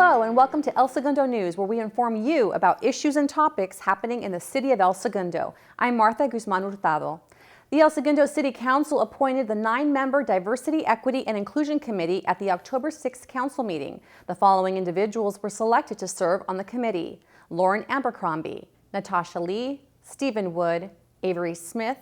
Hello and welcome to El Segundo News, where we inform you about issues and topics happening in the city of El Segundo. I'm Martha Guzman Hurtado. The El Segundo City Council appointed the 9-member Diversity, Equity, and Inclusion Committee at the October 6th council meeting. The following individuals were selected to serve on the committee: Lauren Abercrombie, Natasha Lee, Stephen Wood, Avery Smith,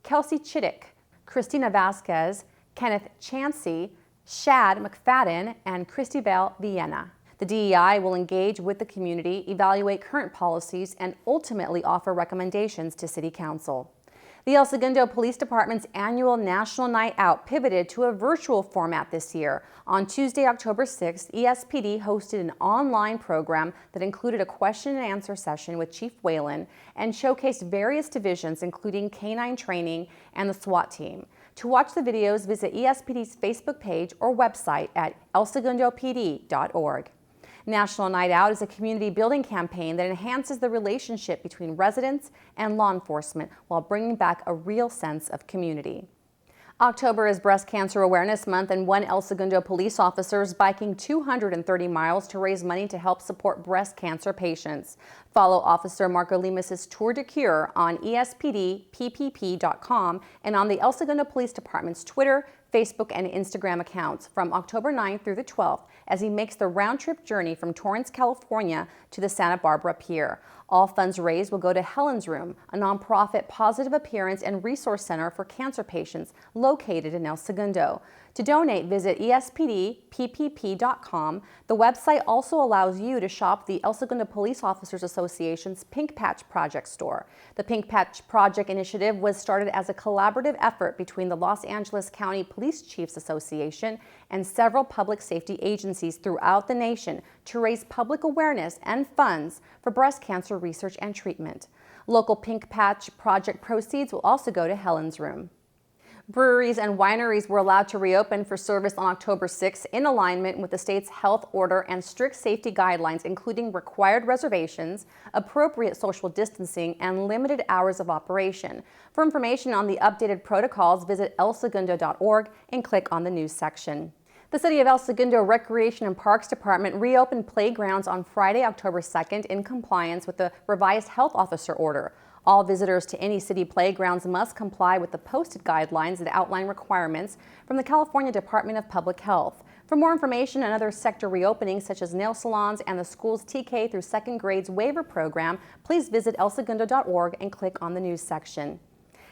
Kelsey Chittick, Christina Vasquez, Kenneth Chansey, Shad McFadden, and Cristobal Vienna. The DEI will engage with the community, evaluate current policies, and ultimately offer recommendations to City Council. The El Segundo Police Department's annual National Night Out pivoted to a virtual format this year. On Tuesday, October 6th, ESPD hosted an online program that included a question and answer session with Chief Whalen and showcased various divisions, including K-9 training and the SWAT team. To watch the videos, visit ESPD's Facebook page or website at elsegundopd.org. National Night Out is a community building campaign that enhances the relationship between residents and law enforcement while bringing back a real sense of community. October is Breast Cancer Awareness Month, and one El Segundo police officer is biking 230 miles to raise money to help support breast cancer patients. Follow Officer Marco Lemus' Tour de Cure on espdppp.com and on the El Segundo Police Department's Twitter, Facebook, and Instagram accounts from October 9th through the 12th as he makes the round-trip journey from Torrance, California to the Santa Barbara Pier. All funds raised will go to Helen's Room, a nonprofit positive appearance and resource center for cancer patients located in El Segundo. To donate, visit espdppp.com. The website also allows you to shop the El Segundo Police Officers Association's Pink Patch Project store. The Pink Patch Project initiative was started as a collaborative effort between the Los Angeles County Police Chiefs Association and several public safety agencies throughout the nation to raise public awareness and funds for breast cancer research and treatment. Local Pink Patch Project proceeds will also go to Helen's Room. Breweries and wineries were allowed to reopen for service on October 6 in alignment with the state's health order and strict safety guidelines, including required reservations, appropriate social distancing, and limited hours of operation. For information on the updated protocols, visit elsegundo.org and click on the news section. The City of El Segundo Recreation and Parks Department reopened playgrounds on Friday, October 2nd in compliance with the revised health officer order. All visitors to any city playgrounds must comply with the posted guidelines that outline requirements from the California Department of Public Health. For more information on other sector reopenings, such as nail salons and the school's TK through 2nd grades waiver program, please visit elsegundo.org and click on the news section.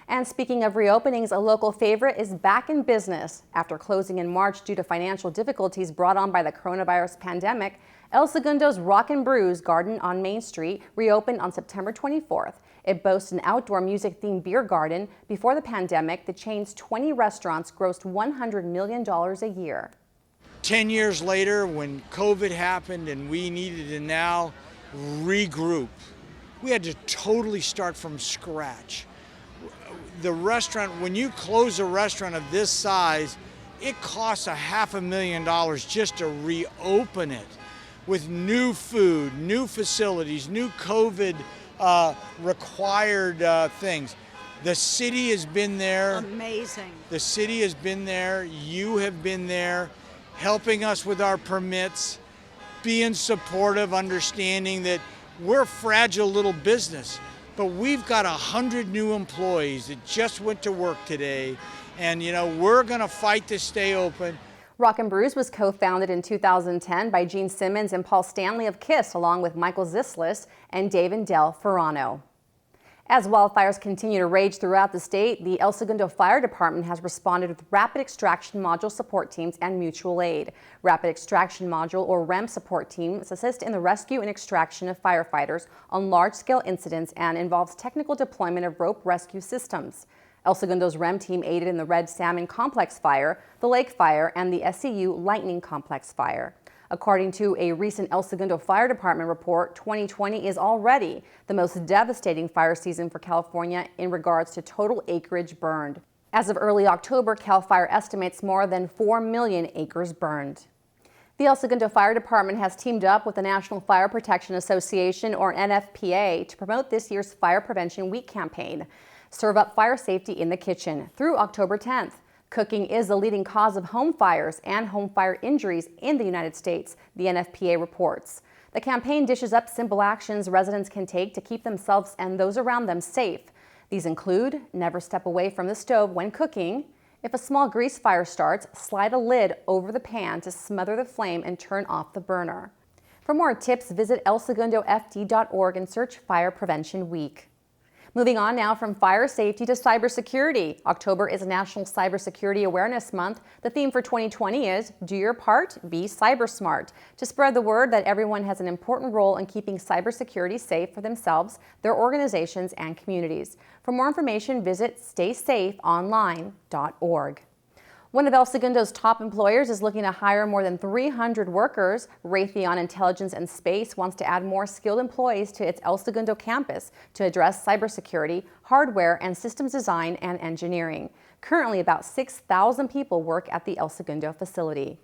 And speaking of reopenings, a local favorite is back in business. After closing in March due to financial difficulties brought on by the coronavirus pandemic, El Segundo's Rock and Brews Garden on Main Street reopened on September 24th. It boasts an outdoor music-themed beer garden. Before the pandemic, the chain's 20 restaurants grossed $100 million a year. 10 years later, when COVID happened and we needed to now regroup, we had to totally start from scratch. The restaurant, when you close a restaurant of this size, it costs $500,000 just to reopen it with new food, new facilities, new COVID required things. The city has been there. Amazing. The city has been there. You have been there, helping us with our permits, being supportive, understanding that we're a fragile little business, but we've got 100 new employees that just went to work today, and we're going to fight to stay open. Rock and Brews was co-founded in 2010 by Gene Simmons and Paul Stanley of KISS, along with Michael Zislis and Dave and Del Ferrano. As wildfires continue to rage throughout the state, the El Segundo Fire Department has responded with Rapid Extraction Module support teams and mutual aid. Rapid Extraction Module, or REM support teams, assist in the rescue and extraction of firefighters on large-scale incidents and involves technical deployment of rope rescue systems. El Segundo's REM team aided in the Red Salmon Complex fire, the Lake Fire, and the SCU Lightning Complex fire. According to a recent El Segundo Fire Department report, 2020 is already the most devastating fire season for California in regards to total acreage burned. As of early October, CAL FIRE estimates more than 4 million acres burned. The El Segundo Fire Department has teamed up with the National Fire Protection Association, or NFPA, to promote this year's Fire Prevention Week campaign. Serve up fire safety in the kitchen through October 10th. Cooking is the leading cause of home fires and home fire injuries in the United States, the NFPA reports. The campaign dishes up simple actions residents can take to keep themselves and those around them safe. These include never step away from the stove when cooking. If a small grease fire starts, slide a lid over the pan to smother the flame and turn off the burner. For more tips, visit elsegundofd.org and search Fire Prevention Week. Moving on now from fire safety to cybersecurity. October is National Cybersecurity Awareness Month. The theme for 2020 is Do Your Part, Be Cyber Smart, to spread the word that everyone has an important role in keeping cybersecurity safe for themselves, their organizations, and communities. For more information, visit staysafeonline.org. One of El Segundo's top employers is looking to hire more than 300 workers. Raytheon Intelligence and Space wants to add more skilled employees to its El Segundo campus to address cybersecurity, hardware, and systems design and engineering. Currently, about 6,000 people work at the El Segundo facility.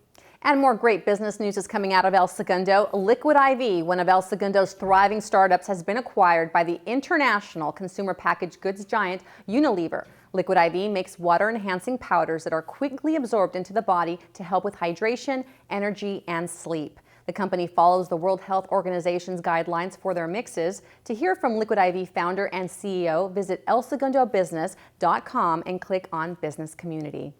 And more great business news is coming out of El Segundo. Liquid IV, one of El Segundo's thriving startups, has been acquired by the international consumer packaged goods giant Unilever. Liquid IV makes water-enhancing powders that are quickly absorbed into the body to help with hydration, energy, and sleep. The company follows the World Health Organization's guidelines for their mixes. To hear from Liquid IV founder and CEO, visit elsegundobusines.com and click on Business Community.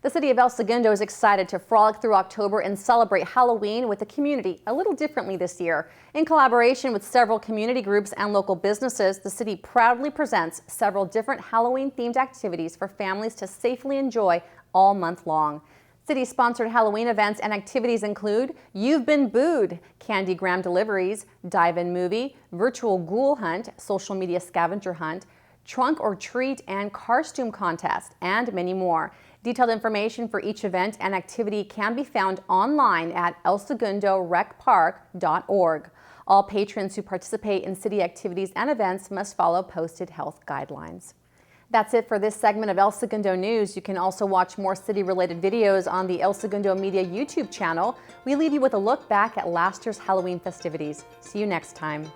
The City of El Segundo is excited to frolic through October and celebrate Halloween with the community a little differently this year. In collaboration with several community groups and local businesses, the city proudly presents several different Halloween-themed activities for families to safely enjoy all month long. City-sponsored Halloween events and activities include You've Been Booed, Candygram deliveries, dive-in movie, virtual ghoul hunt, social media scavenger hunt, trunk or treat and costume contest, and many more. Detailed information for each event and activity can be found online at elsegundorec.park.org. All patrons who participate in city activities and events must follow posted health guidelines. That's it for this segment of El Segundo News. You can also watch more city-related videos on the El Segundo Media YouTube channel. We leave you with a look back at last year's Halloween festivities. See you next time.